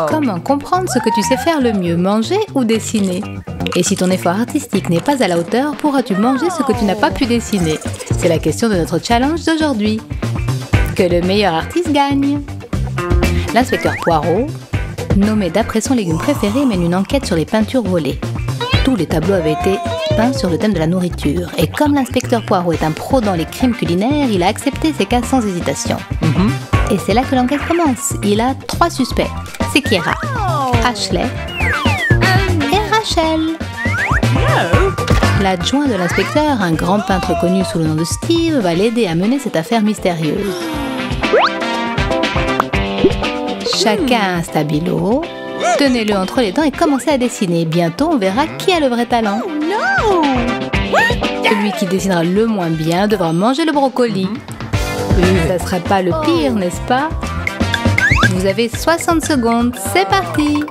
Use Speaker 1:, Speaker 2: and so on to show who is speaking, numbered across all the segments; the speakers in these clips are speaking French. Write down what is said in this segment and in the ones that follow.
Speaker 1: Comment comprendre ce que tu sais faire le mieux, manger ou dessiner? Et si ton effort artistique n'est pas à la hauteur, pourras-tu manger ce que tu n'as pas pu dessiner? C'est la question de notre challenge d'aujourd'hui. Que le meilleur artiste gagne. L'inspecteur Poirot, nommé d'après son légume préféré, mène une enquête sur les peintures volées. Tous les tableaux avaient été peints sur le thème de la nourriture. Et comme l'inspecteur Poirot est un pro dans les crimes culinaires, il a accepté ces cas sans hésitation. Et c'est là que l'enquête commence. Il a 3 suspects. C'est Kiera, Ashley et Rachel. L'adjoint de l'inspecteur, un grand peintre connu sous le nom de Steve, va l'aider à mener cette affaire mystérieuse. Chacun a un stabilo. Tenez-le entre les dents et commencez à dessiner. Bientôt, on verra qui a le vrai talent. Celui qui dessinera le moins bien devra manger le brocoli. Ça serait pas le pire, n'est-ce pas? Vous avez 60 secondes, c'est parti!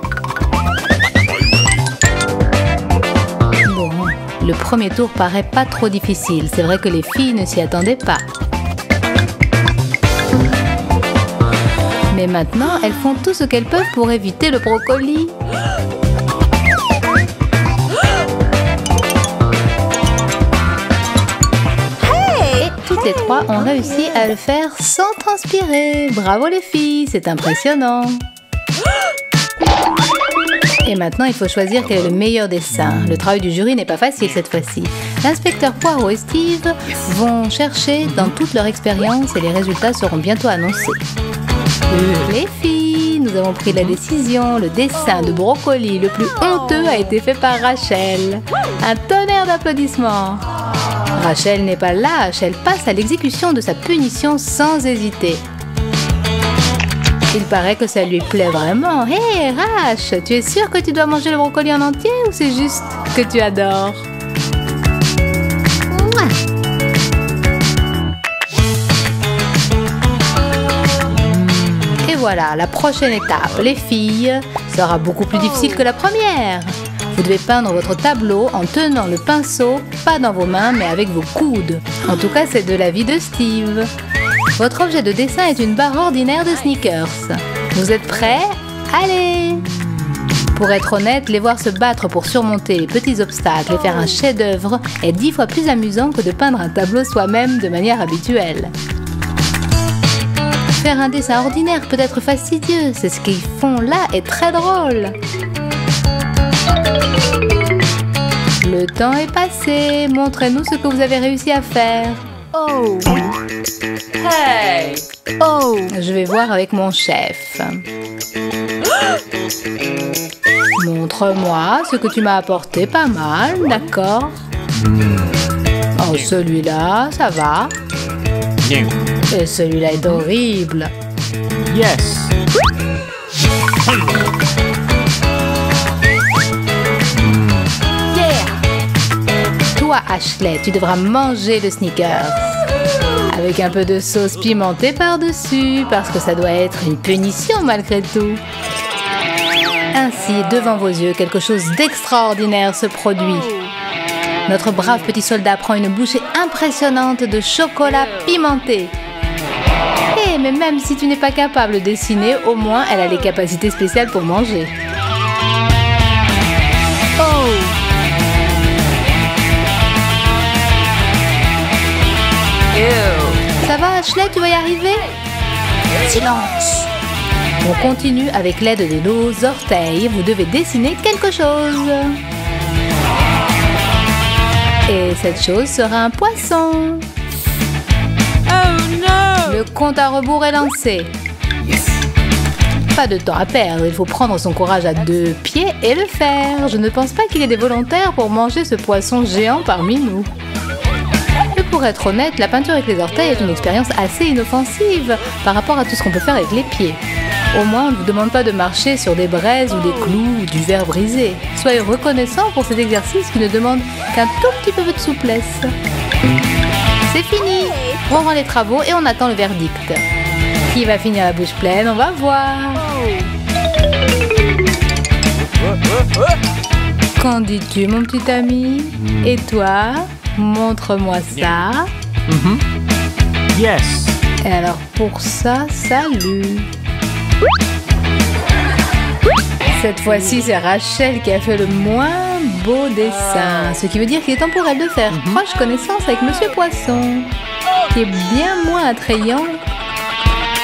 Speaker 1: Bon, le premier tour paraît pas trop difficile. C'est vrai que les filles ne s'y attendaient pas. Mais maintenant, elles font tout ce qu'elles peuvent pour éviter le brocoli. Et toutes les 3 ont réussi à le faire sans transpirer. Bravo les filles, c'est impressionnant. Et maintenant, il faut choisir quel est le meilleur dessin. Le travail du jury n'est pas facile cette fois-ci. L'inspecteur Poirot et Steve vont chercher dans toute leur expérience et les résultats seront bientôt annoncés. Les filles, nous avons pris la décision. Le dessin de brocoli le plus honteux a été fait par Rachel. Un tonnerre d'applaudissements. Rachel n'est pas lâche, elle passe à l'exécution de sa punition sans hésiter. Il paraît que ça lui plaît vraiment. Hé, Rach, tu es sûre que tu dois manger le brocoli en entier ou c'est juste que tu adores? Et voilà, la prochaine étape, les filles, sera beaucoup plus difficile que la première. Vous devez peindre votre tableau en tenant le pinceau, pas dans vos mains, mais avec vos coudes. En tout cas, c'est de l'avis de Steve. Votre objet de dessin est une barre ordinaire de sneakers. Vous êtes prêts? Allez! Pour être honnête, les voir se battre pour surmonter les petits obstacles et faire un chef-d'œuvre est 10 fois plus amusant que de peindre un tableau soi-même de manière habituelle. Faire un dessin ordinaire peut être fastidieux, c'est ce qu'ils font là est très drôle. Le temps est passé, montrez-nous ce que vous avez réussi à faire. Oh! Hey! Oh! Je vais voir avec mon chef. Montre-moi ce que tu m'as apporté, pas mal, d'accord? Oh, celui-là, ça va. Et celui-là est horrible.
Speaker 2: Yes.
Speaker 1: Toi, Ashley, tu devras manger le sneakers. Avec un peu de sauce pimentée par-dessus, parce que ça doit être une punition malgré tout. Ainsi, devant vos yeux, quelque chose d'extraordinaire se produit. Notre brave petit soldat prend une bouchée impressionnante de chocolat pimenté. Eh, mais même si tu n'es pas capable de dessiner, au moins elle a les capacités spéciales pour manger. Oh! Ça va, Ashley, tu vas y arriver? Silence! On continue avec l'aide de nos orteils. Vous devez dessiner quelque chose. Et cette chose sera un poisson.
Speaker 2: Oh no!
Speaker 1: Le compte à rebours est lancé. Pas de temps à perdre, il faut prendre son courage à 2 pieds et le faire. Je ne pense pas qu'il y ait des volontaires pour manger ce poisson géant parmi nous. Et pour être honnête, la peinture avec les orteils est une expérience assez inoffensive par rapport à tout ce qu'on peut faire avec les pieds. Au moins, on ne vous demande pas de marcher sur des braises ou des clous ou du verre brisé. Soyez reconnaissants pour cet exercice qui ne demande qu'un tout petit peu de souplesse. C'est fini! On rend les travaux et on attend le verdict. Qui va finir la bouche pleine? On va voir. Qu'en dis-tu, mon petit ami? Et toi? Montre-moi ça.
Speaker 2: Yes.
Speaker 1: Et alors pour ça, salut. Cette fois-ci, c'est Rachel qui a fait le moins beau dessin, ce qui veut dire qu'il est temps pour elle de faire proche connaissance avec Monsieur Poisson, qui est bien moins attrayant.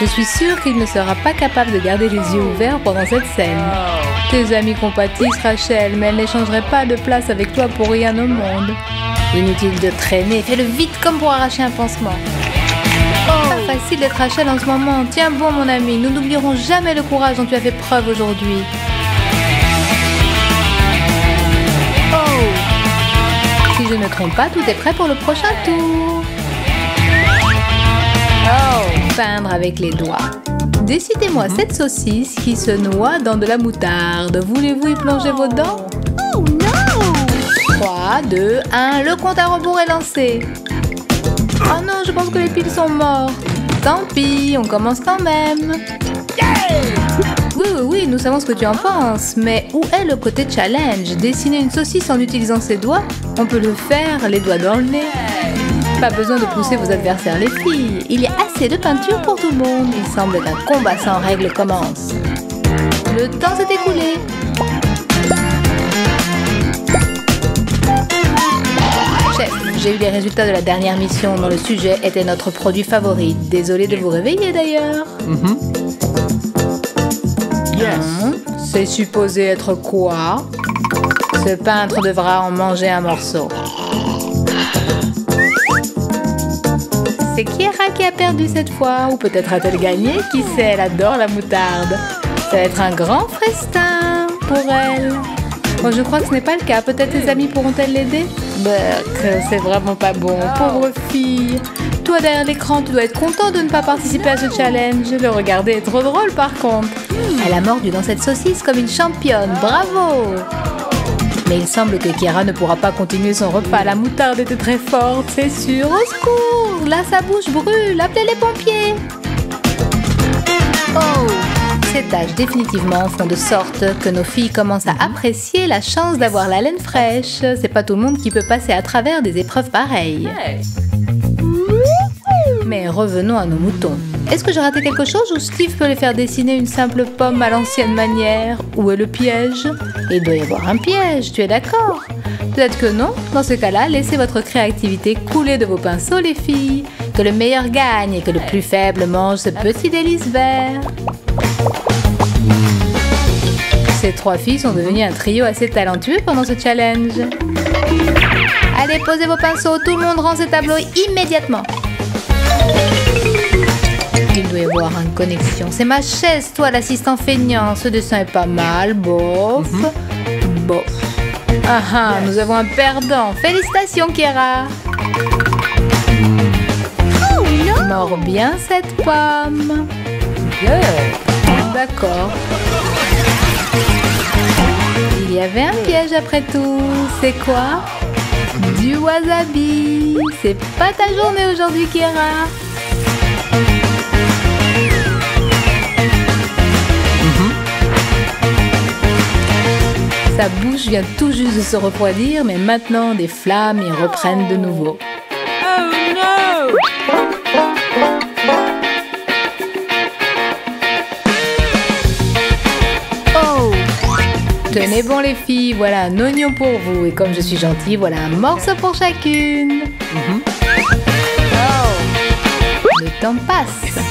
Speaker 1: Je suis sûre qu'il ne sera pas capable de garder les yeux ouverts pendant cette scène. Tes amis compatissent, Rachel, mais elles n'échangeraient pas de place avec toi pour rien au monde. Inutile de traîner, fais-le vite comme pour arracher un pansement. Pas facile d'être Rachel en ce moment. Tiens bon, mon ami, nous n'oublierons jamais le courage dont tu as fait preuve aujourd'hui. Si je ne me trompe pas, tout est prêt pour le prochain tour. Peindre avec les doigts. Décidez-moi cette saucisse qui se noie dans de la moutarde. Voulez-vous y plonger vos dents? Oh non! 3, 2, 1, le compte à rebours est lancé. Oh non, je pense que les piles sont mortes. Tant pis, on commence quand même. Oui, nous savons ce que tu en penses, mais où est le côté challenge? Dessiner une saucisse en utilisant ses doigts? On peut le faire, les doigts dans le nez. Pas besoin de pousser vos adversaires, les filles. Il y a assez de peinture pour tout le monde. Il semble qu'un combat sans règles commence. Le temps s'est écoulé. Chef, j'ai eu les résultats de la dernière mission dont le sujet était notre produit favori. Désolé de vous réveiller d'ailleurs. C'est supposé être quoi? Ce peintre devra en manger un morceau. C'est Kiera qui a perdu cette fois, ou peut-être a-t-elle gagné, qui sait, elle adore la moutarde. Ça va être un grand festin pour elle. Bon, je crois que ce n'est pas le cas, peut-être tes amis pourront-elles l'aider? C'est vraiment pas bon, pauvre fille. Toi derrière l'écran, tu dois être content de ne pas participer à ce challenge. Le regarder est trop drôle par contre. Elle a mordu dans cette saucisse comme une championne, bravo! Mais il semble que Kiera ne pourra pas continuer son repas. La moutarde était très forte, c'est sûr. Au secours! Là, sa bouche brûle. Appelez les pompiers! Ces tâches définitivement font de sorte que nos filles commencent à apprécier la chance d'avoir la laine fraîche. C'est pas tout le monde qui peut passer à travers des épreuves pareilles. Mais revenons à nos moutons. Est-ce que j'ai raté quelque chose ou Steve peut les faire dessiner une simple pomme à l'ancienne manière? Où est le piège? Il doit y avoir un piège, tu es d'accord? Peut-être que non. Dans ce cas-là, laissez votre créativité couler de vos pinceaux, les filles. Que le meilleur gagne et que le plus faible mange ce petit délice vert. Ces trois filles sont devenues un trio assez talentueux pendant ce challenge. Allez, posez vos pinceaux, tout le monde rend ses tableaux immédiatement. Il doit y avoir une connexion. C'est ma chaise, toi, l'assistant feignant. Ce dessin est pas mal, bof. Bof. Ah, nous avons un perdant. Félicitations, Kiera. Mords bien cette pomme. D'accord. Il y avait un piège après tout. C'est quoi? Du wasabi. C'est pas ta journée aujourd'hui, Kiera. Sa bouche vient tout juste de se refroidir, mais maintenant des flammes y reprennent de nouveau.
Speaker 2: Oh no!
Speaker 1: Tenez bon les filles, voilà un oignon pour vous. Et comme je suis gentille, voilà un morceau pour chacune. Le temps passe.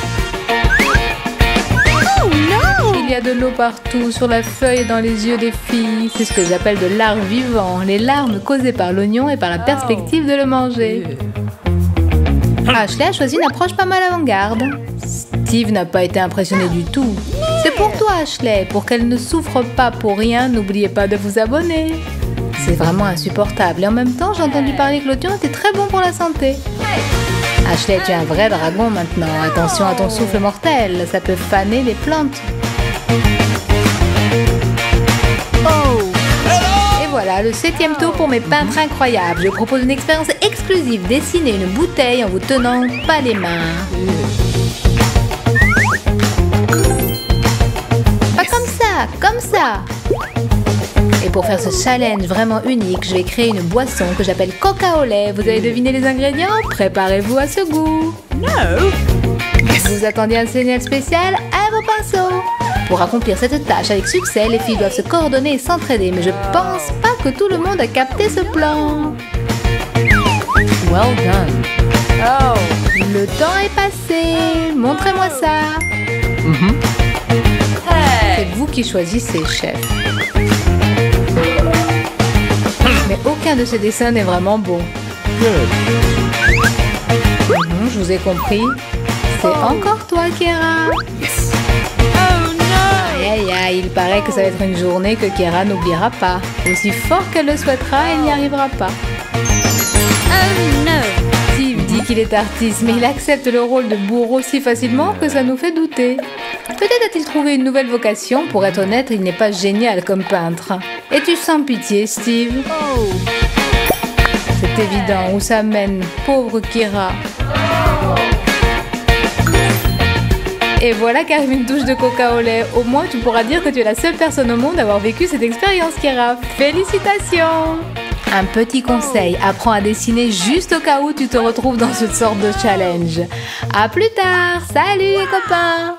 Speaker 1: Il y a de l'eau partout, sur la feuille et dans les yeux des filles. C'est ce que j'appelle de l'art vivant. Les larmes causées par l'oignon et par la perspective de le manger. Ashley a choisi une approche pas mal avant-garde. Steve n'a pas été impressionné du tout. C'est pour toi, Ashley. Pour qu'elle ne souffre pas pour rien, n'oubliez pas de vous abonner. C'est vraiment insupportable. Et en même temps, j'ai entendu parler que l'oignon était très bon pour la santé. Ashley, tu es un vrai dragon maintenant. Attention à ton souffle mortel. Ça peut faner les plantes. Et voilà, le 7e tour pour mes peintres incroyables. Je propose une expérience exclusive. Dessiner une bouteille en vous tenant pas les mains. Pas comme ça, comme ça. Et pour faire ce challenge vraiment unique, je vais créer une boisson que j'appelle Coca au lait. Vous avez deviné les ingrédients? Préparez-vous à ce goût.
Speaker 2: No!
Speaker 1: Vous attendiez un signal spécial? À vos pinceaux. Pour accomplir cette tâche avec succès, les filles doivent se coordonner et s'entraider, mais je pense pas que tout le monde a capté ce plan.
Speaker 2: Well done. Oh.
Speaker 1: Le temps est passé. Montrez-moi ça. C'est vous qui choisissez, chef. Mais aucun de ces dessins n'est vraiment bon. Je vous ai compris. C'est encore toi, Kera.
Speaker 2: Oh no.
Speaker 1: Aïe aïe aïe, il paraît que ça va être une journée que Kera n'oubliera pas. Aussi fort qu'elle le souhaitera, elle n'y arrivera pas.
Speaker 2: Oh no.
Speaker 1: Steve dit qu'il est artiste, mais il accepte le rôle de bourreau si facilement que ça nous fait douter. Peut-être a-t-il trouvé une nouvelle vocation. Pour être honnête, il n'est pas génial comme peintre. Es-tu sans pitié, Steve?
Speaker 2: Oh.
Speaker 1: C'est évident où ça mène, pauvre Kira. Et voilà qu'arrive une touche de coca au lait. Au moins, tu pourras dire que tu es la seule personne au monde à avoir vécu cette expérience, Kira. Félicitations! Un petit conseil, apprends à dessiner juste au cas où tu te retrouves dans cette sorte de challenge. À plus tard! Salut les copains!